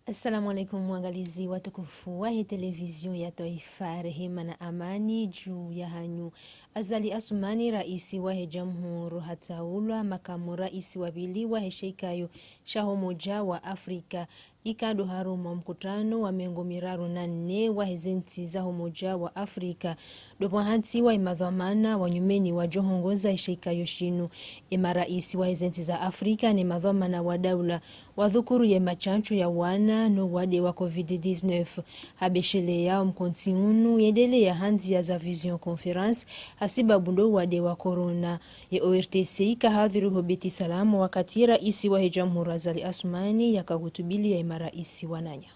Assalamu alaikum mwangalizi watukufu wa televizion ya Taifa, rehema na amani juu ya hanyu. Azali Asumani, raisi wa jamhuri hataulwa makamu raisi wa pili wa sheikayo shaho moja wa Afrika ikado harumo mkutano wa mengo miraru na nne wa hezenti za homoja wa Afrika dopo hanti wa imadhamana wa nyumeni wa johongoza sheikayo shinu raisi wa hezenti za Afrika ni madhamana wa daula wa dhukuru ya machancho ya wana no wade wa COVID-19 habeshele yao mkonti unu yedele ya hanzi ya za vision conference hasiba bundo wade wa corona ya ORTC ikahadhiru hobeti salamu wakati raisi wa jamhuri Azali Asumani yakahutubili ya raisi wananya.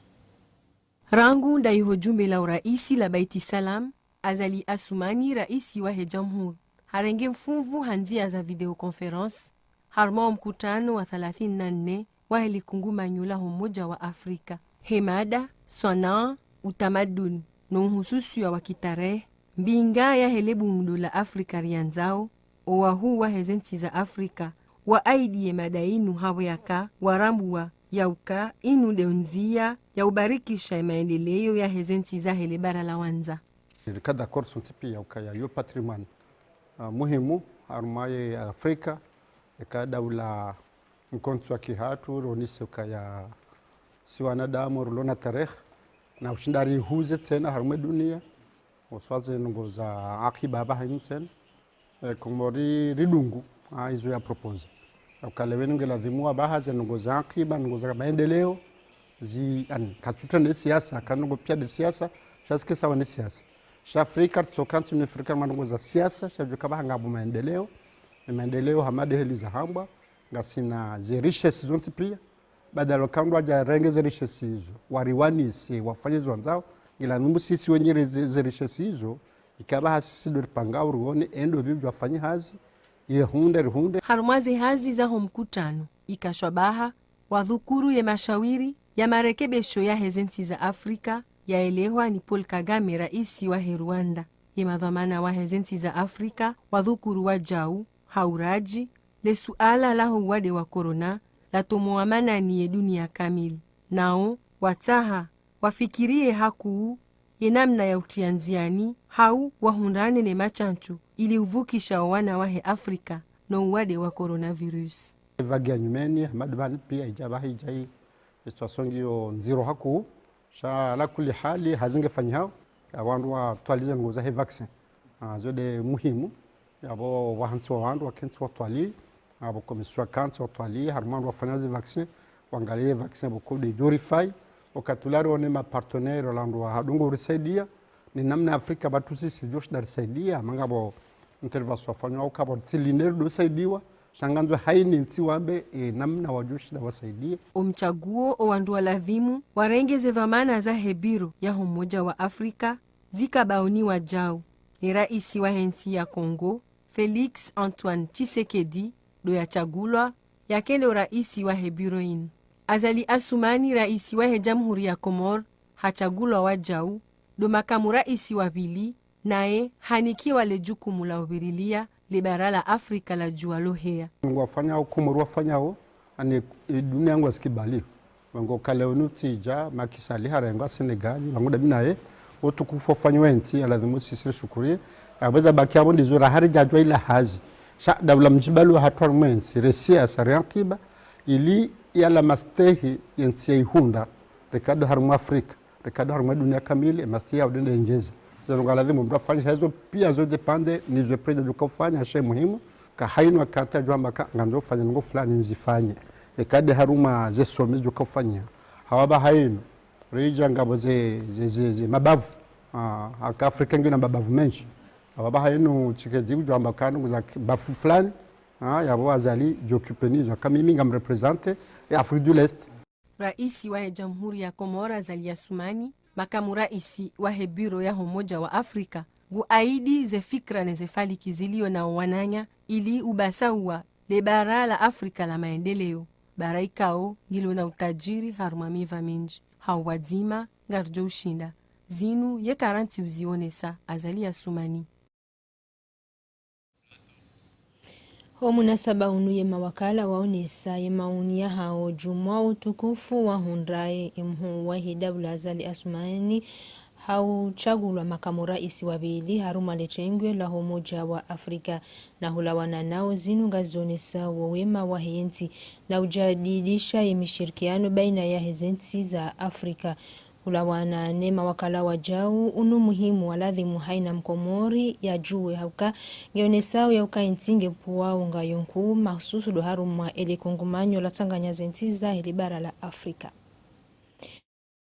Rangu ndaiho jumbe la uraisi la Baiti Salam, Azali Asumani raisi wa jamhuri. Harenge mfunvu hanzia za video conference, harma mkutano wa 34 wa helikungu manyula homoja wa Afrika. Hemada, sona, utamaduni, no hususi wa wakitare, mbinga ya helebu mdu la Afrika rianzao, owahu wa hezenti za Afrika, wa aidi ye madainu hawe yaka, warambua, yauka inu deunzia ya ubarikisha maendeleo ya hezenti za hele bara la wanza. Kada korso ntipi yauka ya yo patrimoine muhimu harumaye Afrika kada ula mkontu wa kihatu ronise ya si wanadamu rulona tarehe na ushindari huze tena harume dunia uswaze nungo za akiba bahamu tena kumori ridungu hizo ya propose ukaleweni ngelazimua bahaze nungo za akiba nungo za maendeleo zi katutane siasa kanungo pia de siasa shasike sawa ni siasa sha Afrika tsokanti ni Afrika manungo za siasa shajuka bahanga bu maendeleo hamade heli za hamba ngasina ze richesse zonti pia badala kandu aja renge ze richesse hizo wariwani si wafanye zwanzao ila numbu sisi wenye ze richesse hizo ikabaha sisi ndo panga uruone endo bibi wafanye hazi ye hunde harumazi hazi za mkutano ikashwabaha wadhukuru ya mashawiri ya marekebisho ya hezenti za Afrika yaelewa ni Paul Kagame raisi wa Rwanda ya madhamana wa hezenti za Afrika wadhukuru wa jau hauraji le suala la wade wa corona la tomoamana ni dunia kamili nao wataha wafikirie haku yenamna ya utianziani hau wahundane ne machanchu ili uvukisha wana wahe Afrika no wade wa coronavirus. Vagia nyumeni madbani pia ijabahi ijai situation hiyo nziro haku sha la kuli hali hazingefanya hao wandu wa twaliza ngoza he vaccine zode muhimu yabo wahansi wa wandu wakensi wa twali abo komiswa kansi wa twali harmandu wafanyazi vaccine wangalie vaccine boko de verify wakatulari one ma partenaire landu wa hadungo risaidia ni namna Afrika batu sisi josh dar risaidia mangabo intervention fanywa ukabo tiliner do saidiwa shanganzo haini ntiwambe namna wajushi na wasaidia. Umchaguo o wandu waladhimu warengeze dhamana za hebiro ya homoja wa Afrika zika baoni wa jau ni raisi wa hensi ya Kongo Felix Antoine Tshisekedi do ya chagulwa ya kendo raisi wa hebiroin. Azali Asumani raisi wa jamhuri ya Komor hachagulwa wa jau do makamu raisi wa pili nae hanikiwa le jukumu la ubirilia libara la Afrika la jua lohea. Wafanya hukumu wafanyao ani dunia yangu asikibali. Wango kaleonu tija makisali harengo Senegal wango dabinae otukufu fanywa enti lazima sisi shukuri. Abeza bakia bondi zura hari jajwa ila hazi. Sha dawla mjibalu hatwa mwensi resia sariankiba ili yala mastehi enti ihunda rekado harumu Afrika rekado harumu dunia kamili mastia udende njeza. Zangalazimo mtafanya hizo pia zo depende ni zo preda do kufanya shay muhimu ka haino akata jwamba ka nganzo fanya ngo fulani nzifanye ekade haruma ze somi zo kufanya hawaba haino rija ngabo ze mabavu aka Afrika ngina mabavu menshi hawaba haino chikedi jwamba kanu za bafu fulani yabo Azali jokupeni zo kama mimi ngam represente Afrique du l'Est. Raisi wa Jamhuri ya Komoro Azali Asumani makamu raisi wa hebiro ya homoja wa Afrika guaidi ze fikra ne ze faliki zilio na wananya ili ubasawa le bara la Afrika la maendeleo bara ikao ngilo na utajiri harumamiva minji hawadzima ngarjo ushinda zinu ye karanti uzionesa Azali Asumani. Kwa munasaba unuye mawakala waonesa ye mauni ya hao jumwa utukufu wa hundrae imhu wahida Azali Assoumani hauchagulwa makamu raisi wabili haruma lechengwe la Umoja wa Afrika na hulawana nao zinu ngazonesa wawema wa henti na ujadidisha mishirikiano baina ya hezenti za Afrika. Hulawana ne mawakala wajau unu muhimu waladhimu haina mkomori ya juwe hauka ngeonesao ya uka intinge puwa unga yonku mahsusu do haruma ele kongumanyo la Tanganya zentiza hili bara la Afrika.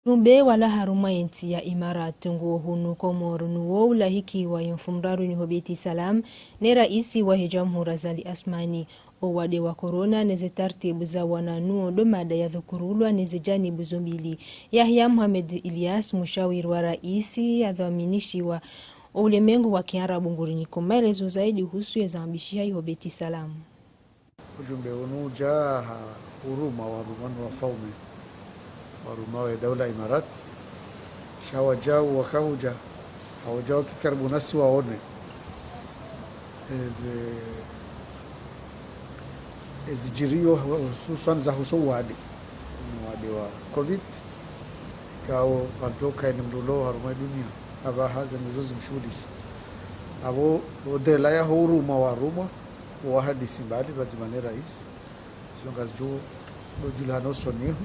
Rumbe wala haruma yenti ya Imarati nguo hunu Komoru nuwo ulahiki wa yunfumraru ni Hobeti Salam ne raisi wa Jamhuri Azali Assoumani. Owade wa korona neze tartibu za wananuo domada ya dhukurulwa neze janibu zombili. Yahya Mohamed Ilyas mushawiri wa raisi ya dhaminishi wa ulemengu wa Kiarabu ngurini kumaelezo zaidi husu ya zambishia Hobeti Salam. Ujumbe unuja huruma warumanu wa faume waruma wa daula Imarati shawajau wakahuja hawajau kikaribu nasi waone zijirio hususan za husu wadi wa COVID ikao antoka ni mdulo haruma dunia aba haza nizozi mshudisi abo odela ya huruma waruma wa hadisi mbali bazimane rais zongazo dojulano sonihu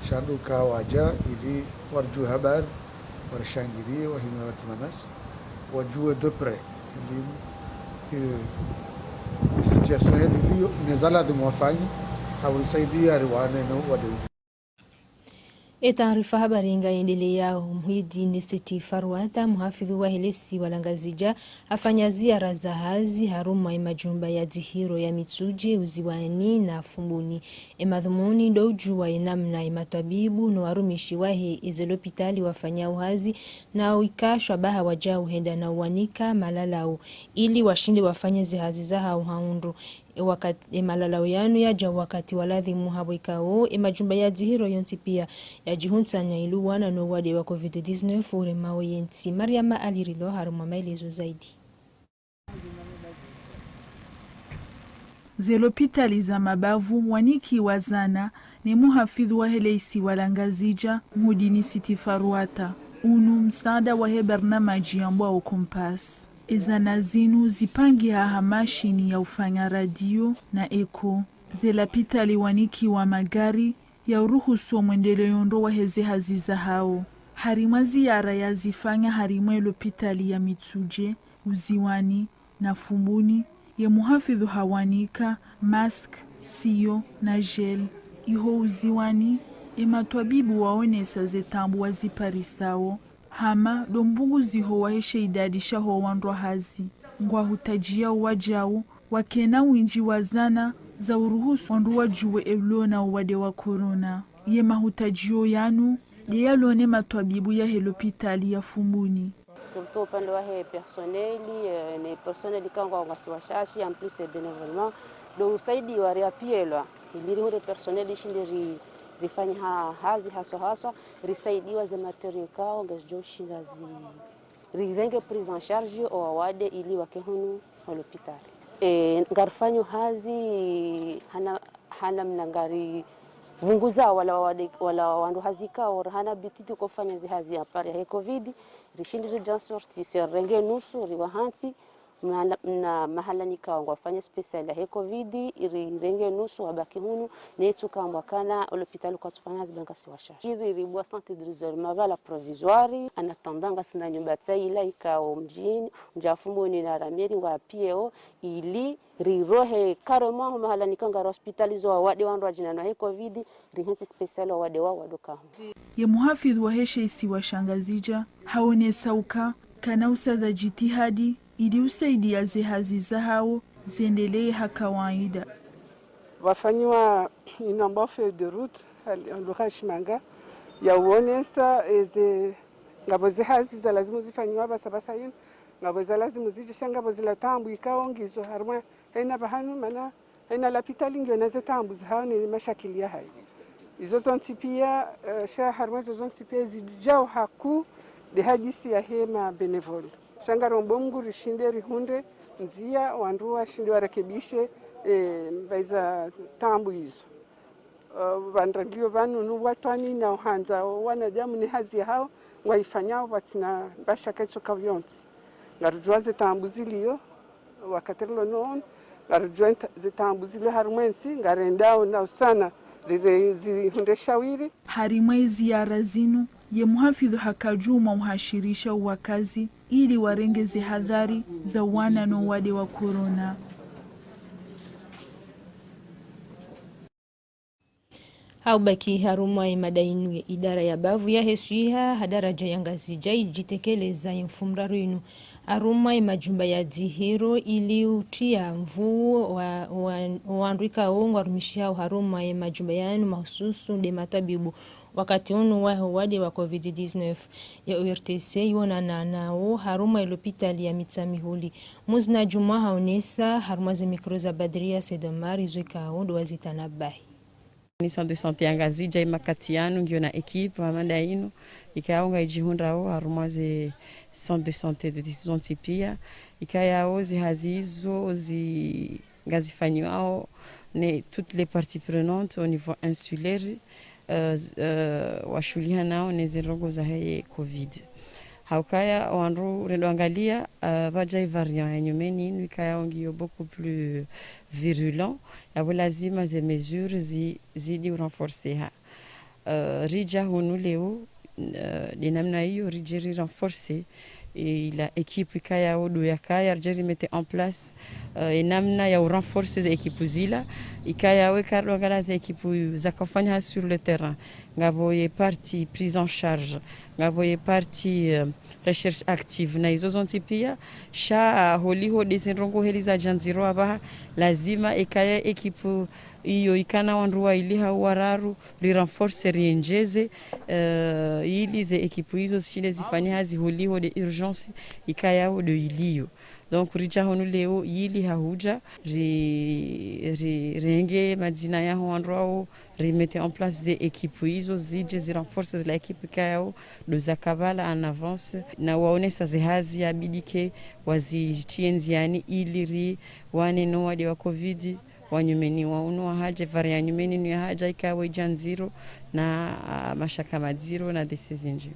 shanduka waja ili warju habari warshangirie wahima batmanasi wajue de près ili situation hiyo nezala de mwafanyi hawasaidia riwane no wadu. Taarifa habari ngaendelea. Muhyiddin Seti Farwata muhafidhu wa helesi walangazija afanya ziara za hazi haruma majumba ya dihiro ya Mitsuje uziwani na Fumbuni madhumuni ndo ujua namna matabibu no warumishi wahe izelopitali wafanya uhazi na uikashwa baha wajau henda na uwanika malalau ili washinde wafanye zihazi za haundu wakati malalao yanu yaja wakati waladhi muhabo ikao majumba ya dihiro yonti pia ya jihunta na ilu wana no wade wa COVID-19 ure mawe yenti. Mariama Alirilo haruma maelezo zaidi. Zelopitali za mabavu waniki wazana ni muhafidhu wa heleisi walangazija Muhyiddin Seti Farwata unu msaada wa barnamaji ambwa ukompas. Ezana zinu zipangi mashini ya ufanya radio na eko. Zelapitali waniki wa magari ya uruhusu wa mwendele yondo wa heze haziza hao. Harima ziara ya zifanya harima elopitali ya Mitsuje, uziwani na Fumbuni ya muhafidhu hawanika, mask, siyo na gel. Iho uziwani matwabibu waonesa zetambu waziparisao. Hama dombungu ziho waheshe idadisha ho wandwa hazi. Ngwa hutajia wajau wakena winji wazana za uruhusu wandu wajuwe evlona wade wa korona. Ye mahutajio yanu yalone matwabibu ya helopitali ya Fumbuni. Surtout upande wa personeli ni personeli kangwa wasiwashashi en plus bénévolement do usaidi wa riapielwa ili hure personeli shindiri rifanye hazi haswa risaidiwa ze material kao ngazjo shinda zi rirenge prise en charge o awade ili wakehunu hospitali ngarfanyo hazi hana mnangari vunguza wala wandu hazika or hana bititi kufanya zi hazi apari ya COVID rishindiri jansorti serenge nusu riwahanti na mahala nikao wafanya special ya COVID iri renge nusu wabaki hunu netu kama kana hospitali kwa tufanya zibanga siwashashi iri ribwa santé de réserve vala provisoire anatandanga sina nyumba tsaila ikao mjini Fumbuni na Rameri wa PO ili rirohe carrément mahala nikanga hospitalizo wade wandu ajina na COVID rihenti special wade wadoka ye muhafidhu wa heshe isi washangazija haonesauka kana usaza jitihadi ili usaidia zehaziza hao ziendelee hakawaida. Wafanywa inambafe de route alukashimanga ya uonesa ngabo zehaziza lazimu zifanywa basabasa yin ngabo za lazimu zijisha ngabo zila tambu ikao ngizo harma haina bahanu mana haina lapitali ngio na zetambu zahao ni mashakili ya hai izo zonti pia sha harma izo zonti pia zijao haku de hadisi ya hema benevol shangaro mbongu rishinde rihunde nzia wandu washinde warekebishe mbaiza tambu hizo vanrandio vanunu watwani na uhanza wanajamu ni hazi hao waifanyao watina bashaka choka vyonsi ngarujwaze tambu zilio wakaterlo non ngarujwa zitambu zilio harumwensi ngarendao na sana zihunde shawiri harimwe ziara zinu ye muhafidhu hakajuma uhashirisha wakazi ili warengeze hadhari za wana no wade wa corona. Haubaki haruma imadainu ya idara ya bavu ya hesuiha hadaraja ya ngazi jai jitekeleza mfumraru inu haruma majumba ya dihiro ili utia mvuu waandrika ongo warumishia haruma majumba ya inu mahususu de matabibu wakati unu wade wa COVID-19 ya URTC yona nao haruma ilopitali ya mitsamihuli muzna juma haonesa haruma ze mikroza badria sedomari zweka ondo wazitanabahi. Ni centre de santé Angazija imakatiano ngio na equipe amanda ino ikaonga ijihundao harumaze centre de santé de décision tipia ikayao zihazizo zi ngazifanyao ne toutes les parties prenantes au niveau insulaire washulia nao nezirongo za heye covid haukaya wanru rendoangalia vajai variant ya nyumeni inu ikaya ongio beaucoup plus virulent ya lazima ze mesures zidi renforcer ha rija hunu leo dinamna hiyo rijeri renforcer la équipe ikaya odo yakaya rijeri mette en place namna ya renforcer ze équipe zila ikaya we karlo ngala ze équipe za kufanya sur le terrain ngavoye partie prise en charge ngavoye partie recherche active na hizo zonti pia sha holiho desenrongo heliza janziro abaha lazima ikaya ekipu iyo ikana wanruwa ili hawararu li renforce rienjeze ili ze ekipu hizo zishinde zifanya hazi holiho de urgence ikaya o de iliyo donc rija honu leo yili hahuja renge madina ya wanruwa remettre en place des équipes hizo zije zi renforce la équipe kao doza kavala en avance na waonesa zehazi abidike wazichienziani ili wane no wade wa covid wanyumeni waunu haje varia nyumeni ni haja ikawe janziro na mashaka madziro na desizinji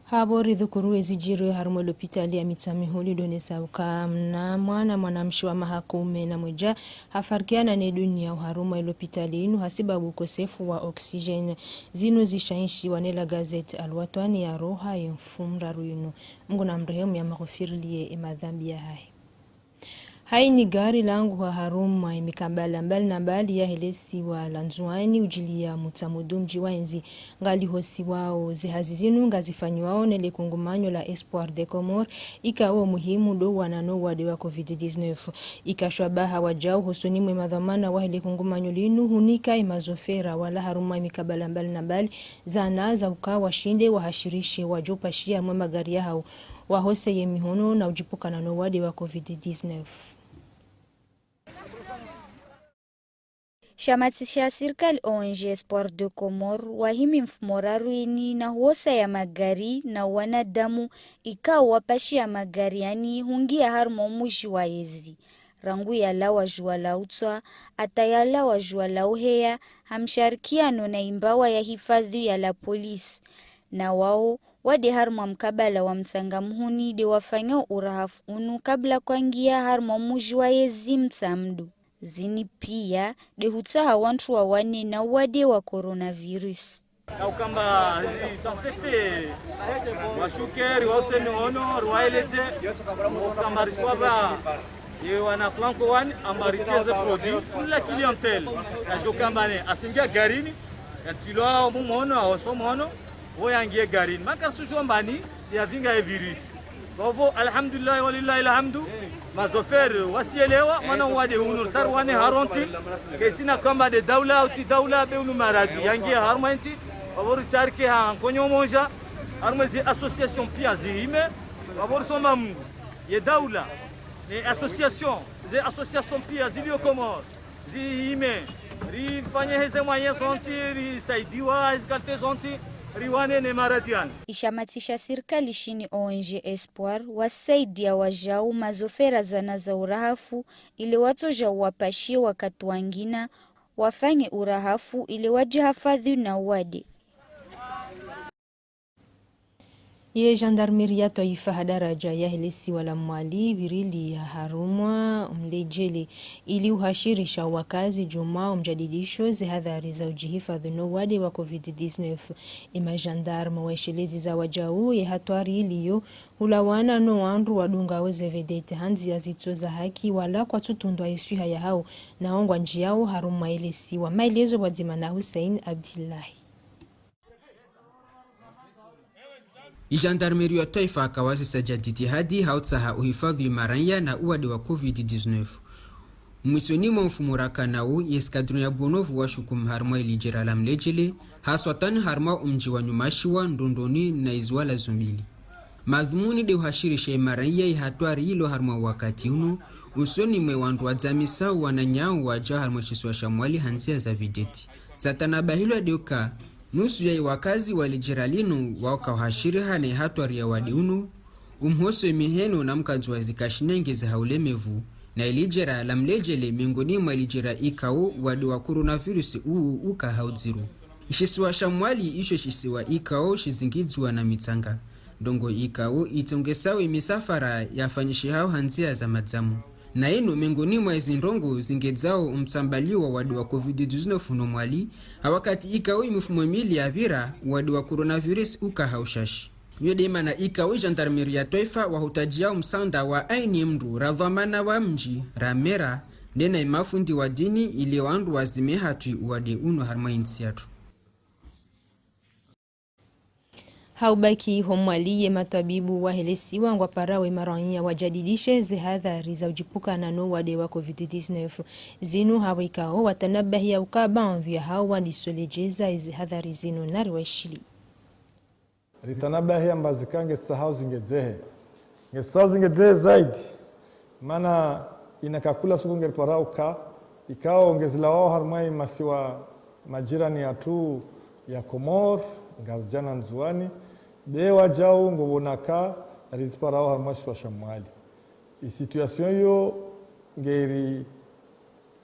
habari dhukuru ezijiro haruma l'hôpital ya mitsamihuli donesa ukamna mwanamshi wa mahakume na moja hafarkiana ne dunia haruma l'hôpital inu hasibabu ukosefu wa oksijeni zinu zishainshi wanela gazeti alwatwani ya roha yemfumra ruinu Mungu na mrehemu ya maghfirlie madhambi ya hai. Hai ni gari langu wa haruma imikambala mbali na mbali ya helesi wa lanzuani ujili ya mutamudumji waenzi ngali hosi wao zihazizinu ngazifanyi wao nele kungumanyo la Espoir de Comore ikawo muhimu do wanano wade wa COVID-19 ikashwabaha wajao hosoni mwe madhamana wa hele kungumanyo linu hunika imazofera wala haruma imikambala mbali na mbali zanaza ukawa shinde wahashirishe wajopa shia mwe magari ya hao wahose ye mihono na ujipuka na no wade wa COVID-19. Shamatisha serikali ONG Espoir de Comore wahimi mfumoraruini na huosa ya magari na wanadamu ikawa wapashi ya magari yani hungia harmo muji wa yezi. Rangu ya lawa jua la utwa, atayala wa jua la uheya, hamsharikiano na imbawa ya hifadhi ya la polisi. Na wao, wade harmo mkabala wa mtangamuhuni de wafanya urahafu unu kabla kuangia harmo muji wa yezi mtamdu. Zini pia de hutaha wantu wa wane na wade wa coronavirus. Na ukamba tafete washukeri wauseni ono ruwailete ukamba riswaba ye wana flanco one ambaricheze produit la clientèle na jokamba ne asingia garini ya tilwa mumono awosomono woyangie garini makar sujombani ya vinga e virus bovo alhamdulillah walillahi alhamdu mazofer wasielewa mwana wade unur sar wane haronti kesina kamba de dawla uti dawla be unu maradi yangie harmanti favori charke ha konyo monja armazi association pia zime favori soma mungu ye dawla ne association pia zilio Comore zime ri fanye heze moyen sonti ri saidiwa iskate sonti riwane ne maratian ishamatisha serikali shini ONG Espoir wasaidia wajau mazofera zana za urahafu ili watoja wapashie wakati wangina wafanye urahafu ili wajihafadhi na wadi. Ye gendarmeria taifa hadaraja ya helisi wala mwali virili ya harumwa mlejele ili uhashirisha wakazi juma mjadidisho zihadhari za ujihifadhi no wade wa COVID-19 ima gendarme wa shelezi za wajau ye hatwari iliyo ulawana no wandu wadunga weze vedete hanzi ya zito za haki wala kwa tutundwa isuha ya hao na ongwa njiao harumwa helisi wa maelezo wadimana Hussein Abdillahi. Gendarmerie ya taifa akawasisa jitihadi hautsaha uhifadhi maranya na uwade wa COVID-19. Mwisoni mwa mfumo rakanau eskadron ya bonovu wa shukum harma ilijera la mlejele haswatan harma umji wa nyumashiwa ndondoni na izwala zumbili. Madhumuni de uhashirisha maranya ihatwari ilo harma wakati unu usoni mwe wandu wadzamisa wananyao waja harma chiswa shamwali hanzia za videti. Zatanaba hilo adeuka nusu ya wakazi walijiralino waka uhashiri hane hatwari ya wadi unu umhoso imiheno na mkazu wazikashinenge za haulemevu na ilijera la mlejele miongoni mwa ilijera ikao wadi wa coronavirus uka haudziru. Ishisiwa shamwali isho shisiwa ikao shizingizwa na mitanga. Dongo ikao itongesawe misafara yafanyishi hao hanzia za madzamu. Na eno miongoni mwa izindongo zingedzao umtsambaliwa wadi wa COVID-19 no mwali wakati ikao imifumo mili ya vira wadi wa coronavirus uka haushashi. Yodema na ikao gendarmerie ya taifa wahutajia msanda wa aini mdu ravamana wa mji ramera nena imafundi wa dini ili wandu wazime hatui uwade uno harma insiatu. Haubaki homwali ye matabibu wa helesi wangwa parawe maranya wajadidishe zihadhari za ujipuka na no wade wa COVID-19 zinu hawikao watanabahia ukabanvya hawa nisolejeza zihadhari zinu nariwashili. Ritanabahia mbazikange sahau zingezehe. Ngesahau zingezehe zaidi. Mana inakakula suku ngerparau ka ikao ngezilawao harmai masiwa majirani ya tu ya Komor ngazijana nzuani dewa jau ngobonaka rizparao harmashi wa shamwali. Situation yo ngeri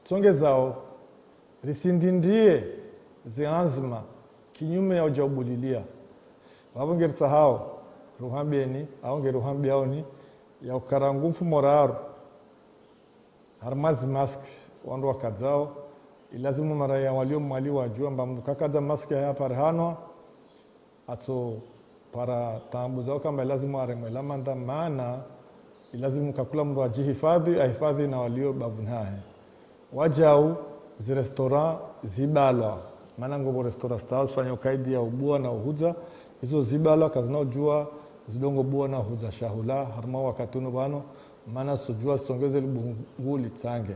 tsongezao risindindie zianzima kinyume ya ujaubulilia. Wabo ngeri tsahao ruhambieni au ngeri ruhambiaoni ya ukarangu moraru harmazi mask wandu wakadzao ilazimu maraya walio mwali wajua mba mkakaza mask ya parhanwa ato para tambu zao kama ilazimu aremwela manda maana ilazimu kakula mdu wajihifadhi ahifadhi na walio babunhahe wajau zi restaurant zibalwa maana ngobo restaurant stars fanya ukaidi ya ubua na uhuza hizo zibalwa kazina ujua zidongo bua na uhuza shahula harma wakatuno bano maana sujua songeze libunguli tsange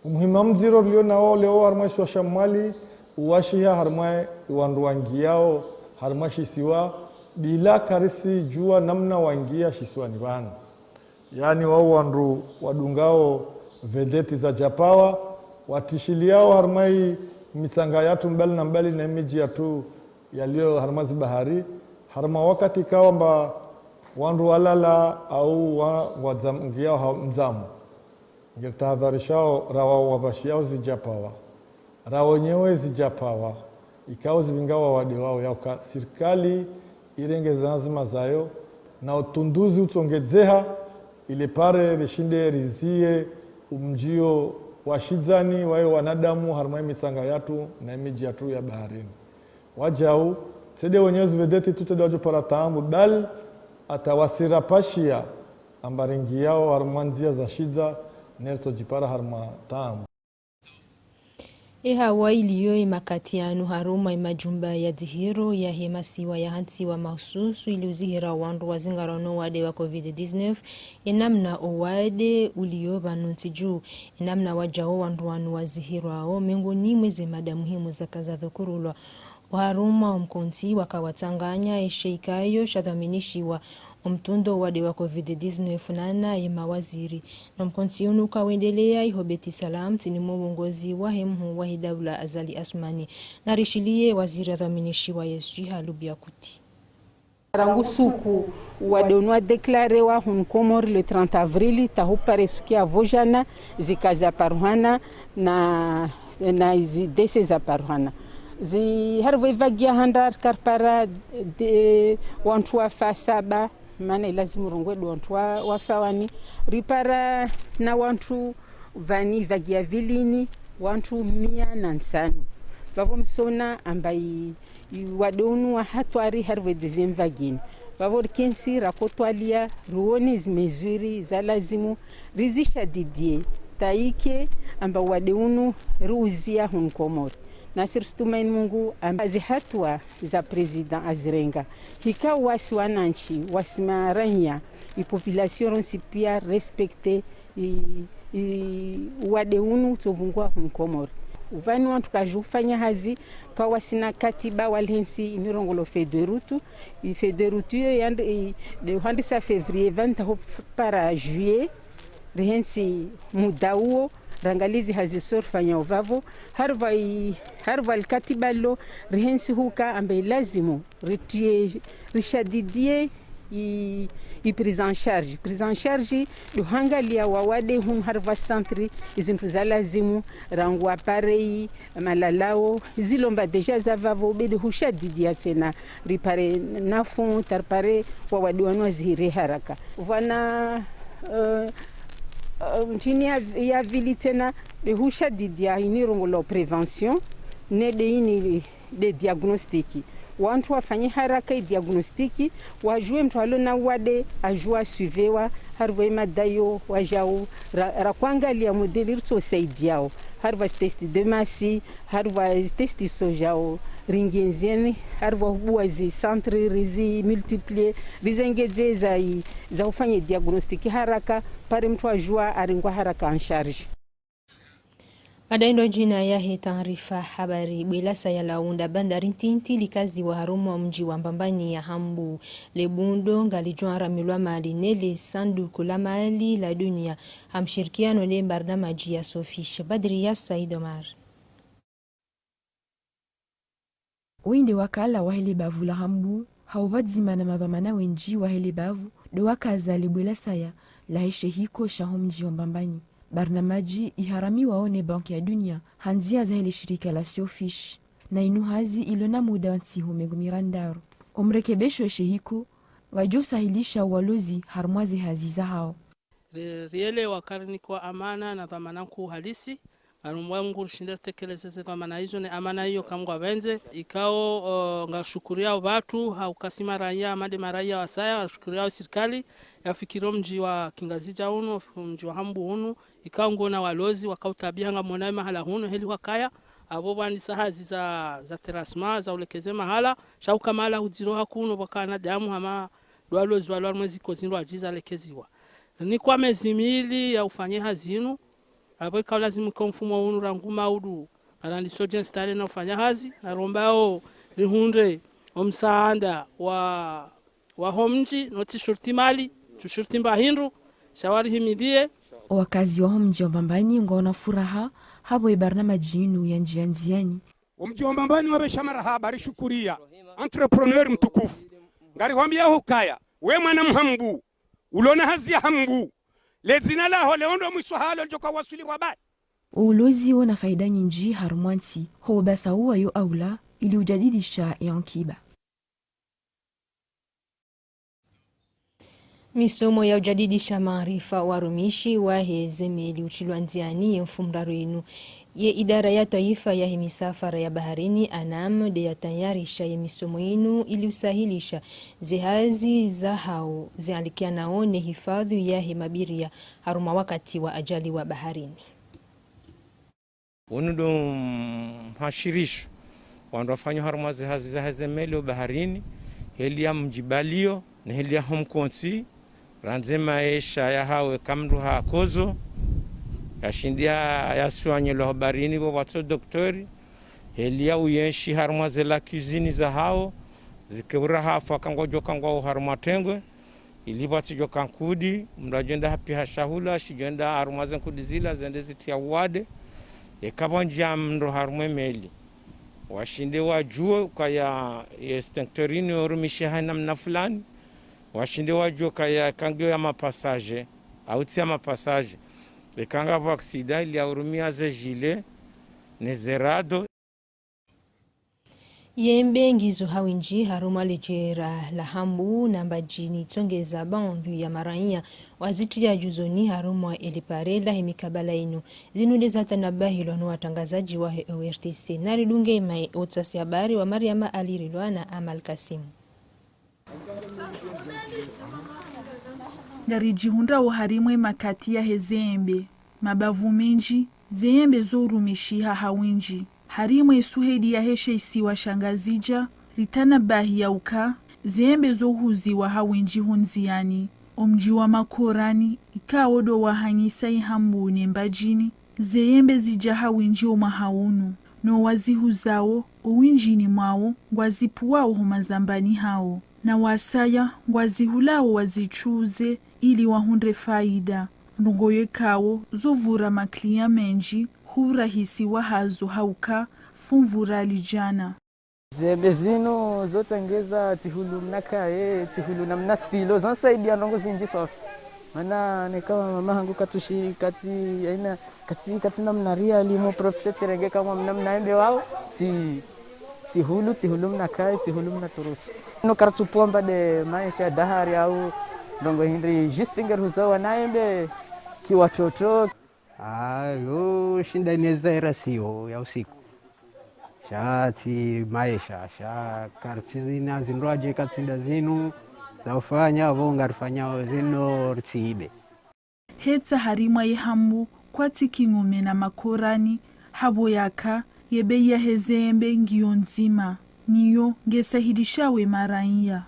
umuhima mziro lio nao leo harmashi wa shamwali uwashia harma wandu wangiao harmashi siwa bila karisi jua namna wangia shiswa ni bana yani wao wandu wadungao vedeti za japawa watishiliao harmai misanga yatu mbali na mbali na miji yatu yalio harmazi bahari harma wakati kawamba wandu walala au wadzamgiao mzamu ngirtahadharishao rawa wabashiao zijapawa rawa nyewe zijapawa ikao zibingawa wade wao yauka serikali irenge zanzima zayo na utunduzi utongedzeha ile pare rishinde rizie umjio washizani wayo wanadamu harmai misanga yatu na miji yatu ya baharini wajau sede wenyewe zivedeti tutede wajo para taamu bal atawasira pashia ambaringi yao harmanzia za shiza nerto jipara harma taamu. Hawa iliyo imakatianu haruma imajumba ya dihiro ya hemasiwa ya hansiwa mahususu ili uzihira wandu wazingarano wade wa COVID-19 inamna owade uliyo banunti juu inamna wajao wandu wanu wazihiro hao miongoni mwezi mada muhimu za kaza dhukurulwa waharuma mkonti wakawatanganya esheikayo shadhaminishiwa mtundo wade wa COVID-19 nana ye mawaziri na mkonti unu kawendelea ihobeti salam tinimo uongozi wa hemhu wa hidawla Azali Assoumani na rishilie waziri adhaminishiwa Yesui Halubia Kuti. Rangu suku wadonwa deklarewa hun Komori le 30 avril tahupare suki avojana zikaza paruhana na izi dese za paruhana zi harwe vagia handar karpara de wantu wafa 7 maana lazima rongwedo wantu wafa wani ripara na wantu vani vagia vilini wantu 105 vavo msona ambai wadonu wa hatwari harwe deuxième vague vavo kensi rakotwalia ruoni zimezuri za lazimu rizisha didie taike amba wadenu ruuzia hun Komori Nasir Stumain Mungu ambazi hatua za president azirenga hika wasi wananchi wasimaranya population sipia respecte wadenu tovungwa hun Komori uvani wantu kajufanya hazi kwa sina katiba walhensi inirongolo federutu yo yandi de handisa février 20 para juillet rehensi mudauo rangalizi hazisor fanya ovavo harva katiba lo rehensi huka ambe lazimu rishadidie i prise en charge do hangalia wawade hun harva centre izintu za lazimu rangu aparei malalao zilomba deja zavavo bede hushadidia tena ripare nafu tarpare wawade wanwa zihire haraka wana chini ya vili tena de hushadidia inirongolo prevention ne de ini de diagnostiki wantu wafanye haraka diagnostiki wajue mtu alona wade ajua suivewa harwe madayo wajao rakuangalia modeli rito saidiao harwa test de masi harwa test sojao ringenzieni harwa buazi centre rizi multiplier rizengeze za ufanye diagnostiki haraka pare mtu ajua aringwa haraka en charge. Adaindo jina ya taarifa habari Bwelasa ya launda bandari ntinti likazi wa harumu wa mji wa Mbambani ya Hambu lebundo ngalijwara milwa mali nele sanduku la mali la dunia hamshirikiano le barnamaji ya Sofisha Badri ya Said Omar. Winde wakala wa helibavu la Hambu hauvadzima na madhamana wenji wa helibavu do wakaza Bwelasa ya la heshe hiko shahumji wa Mbambani. Barnamaji iharami waone banki ya dunia hanzia za hile shirika la Sofish na inuhazi ilona muda wansihu megumirandaro. Omrekebesho shehiko wajo sahilisha walozi harmwazi haziza hao. Riele wakarni kwa amana na dhamananku halisi. Marumwangu shinda tekelezeze dhamana hizo ni amana hiyo kamgwa benze. Ikao ngashukuria watu haukasima raia amade maraia wasaya ngashukuria serikali yafikiro mji wa Kingazija unu mji wa Hambu unu ikao ngona walozi wakautabia nga mwonae mahala hunu heli wakaya abo bani sahazi za terasma za ulekeze mahala shauka mahala hudziroha kuno wakana damu hama walozi walwa mwezi kozindu wajiza lekeziwa ni kwa mezi miili ya ufanye hazinu abo ikao lazimu kwa mfumo unu rangu maudu alandi sojen stale na ufanya hazi na rombao rihunde omsaanda wa homji noti shurti mali tushurti mbahindu shawari himidie wakazi wa mji wa Mbambani ngona furaha havo barnamaji inu ya njianziani mji wa Mbambani wabesha marahaba rishukuria entrepreneur mtukufu ngari hombia hukaya we mwana mhambu ulona hazi ya Hambu lezina laho leondo mwiswahalo joka wasuli kwa bali ulozi wana faida nyingi harumwanti ho basa huwa yo aula ili ujadidisha yankiba. Misomo ya ujadidisha maarifa warumishi wahe zemeli uchilwanziani ya mfumraro inu ye idara ya taifa ya misafara ya baharini anam de ya tayarisha ya misomo inu ili usahilisha zihazi za hao zialikia naone hifadhi ya mabiria haruma wakati wa ajali wa baharini. Unudu hashirisho wandu wafanyo haruma zihazi za zemeli wa baharini heli ya mjibalio na heli ya homkonsi ranzema esha ya hawe kamruha kozo yashindia yasuanye lo baharini bo watu doktori helia uyenshi harma zela cuisine za hao zikeura hafa kangojo kangwa harma tengwe ilibati jo kankudi mrajenda hapi hashahula shijenda harma zenkudi zila zende zitia wade ekabonja mndo harma meli washinde wajue kaya extinctorini orumisha namna fulani washinde wajue kaya kangio ya mapassage auti ya mapassage ekanga vaksida ili aurumia ze gile nezerado yembe ngizo hawinji haruma lejera la hambu na mbajini tongeza bandhu ya maranya waziti ya juzoni haruma eliparela himikabala inu zinule za tanabahilo na watangazaji wa ORTC nari dunge imai otasi habari wa Mariama Alirilwa na Amal Kasimu. Garijihunda uharimwe makati ya hezembe mabavu menji zeembe zorumishiha hawinji harimwe suhedi ya heshe isiwa shangazija ritana bahi ya uka zeembe zohuzi wa hawinji hunziani omji wa makorani ikawodo wa hanyisa ihambu nembajini zeembe zija hawinji omahaunu no wazihuzao uwinjini mwao ngwazipuwao humazambani hao na wasaya ngwazihulao wazichuze ili wahunde faida ndungoye kawo zovura maklia menji hurahisi wahazo hauka fumvura lijana zebe zino zotengeza tihulu mnakaye tihulu na mnastilo zansaidia ndongo zinji safi mana nikawa mama hangu katushi kati aina kati na mnaria limo profite tirenge kama mnaembe wao tihulu mnakaye tihulu mnaturusi no kartupomba de maisha dahari au ndongo hindri jistinger huzawa naembe kiwa chocho yo shinda inezera sio ya usiku shati maisha sha kartizina zinroaje katsinda zinu za ufanya vonga rifanya zino rtibe hetsa harimwa yehambu kwati kingume na makorani habo yaka yebe ya hezembe ngiyo nzima niyo ngesahidishawe maranya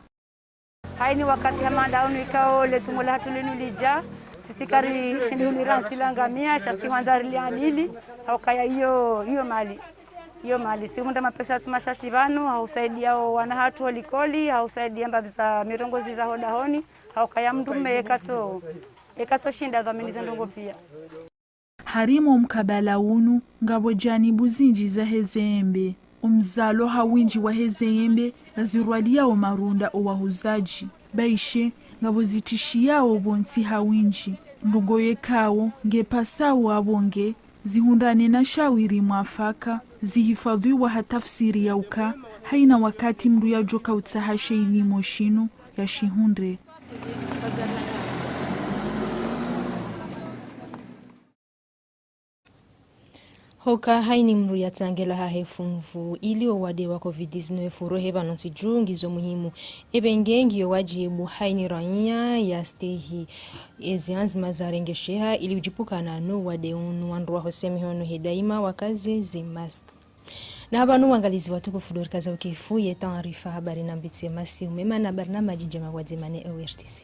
haini wakati hamanda unu ikao letungula hatulinu lija sisi kari shindi huliranti langamia shasi wanzari lialili haukaya hiyo mali si hunda mapesa tumashashi vanu hausaidia wana hatu holikoli hausaidia mbabiza mirongozi za hodahoni haukaya mdume ekato shinda dhamini za ndongo pia harimo mkabala unu ngabo janibu zinji za hezembe umzalo hawinji wa hezembe gazirwalia o marunda o wahuzaji baishe ngabo zitishia o bonsi hawinji ndungoye kawo ngepasao abonge zihundane na shawiri mwafaka zihifadhiwa hatafsiri ya uka haina wakati mru ya joka utsahashe ilimo shinu ya shihunde hoka haini mru ya tangela hahefumvu ili owade wa COVID-19 roheba nonsi ngizo muhimu ebengengi wajibu haini ranya ya stehi ezianzi mazarengesheha ili ujipukana no wade unu wandu wa hosemi hono hedaima wakaze zimask na habanu wangalizi watukufu dorika za ukifu ye taarifa habari na mbitse masi umema na barnamaji njema wadzimane ORTC.